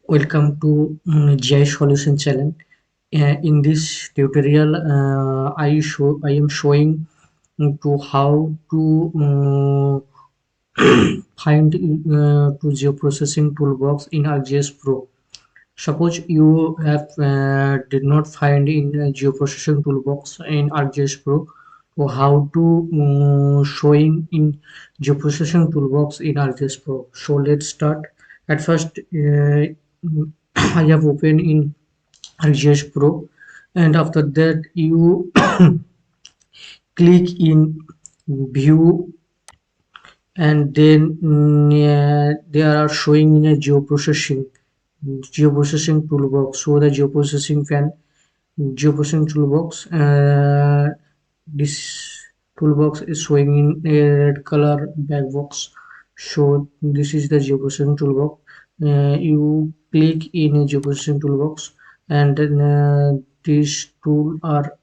Welcome to GIS Solution channel. In this tutorial, I am showing to how to find to geoprocessing toolbox in ArcGIS Pro. Suppose you have did not find in geoprocessing toolbox in ArcGIS Pro, so how to showing in geoprocessing toolbox in ArcGIS Pro. So let's start. At first, I have opened in ArcGIS Pro, and after that you click in View, and then they are showing in a geoprocessing toolbox. So the geoprocessing toolbox, this toolbox is showing in a red color back box. So this is the geoprocessing toolbox. You click in a geoprocessing toolbox, and then these tools are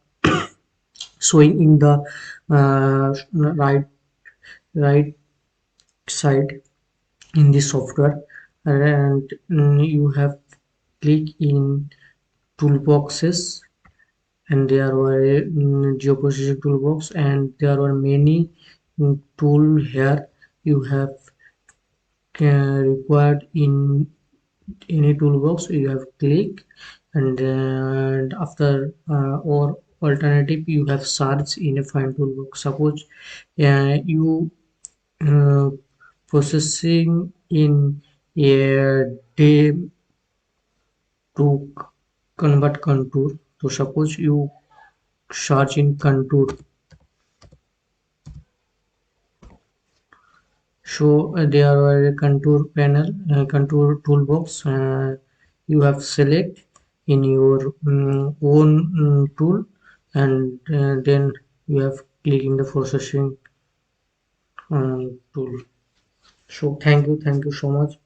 showing in the right side in the software, and you have click in toolboxes, and there were geoprocessing toolbox, and there are many tool here you have required in any toolbox. You have click, and after or alternative you have search in a find toolbox. Suppose you uh, processing in a day to convert contour. So suppose you search in contour. So there are a contour panel, contour toolbox. You have select in your own tool, and then you have click in the processing tool. So thank you so much.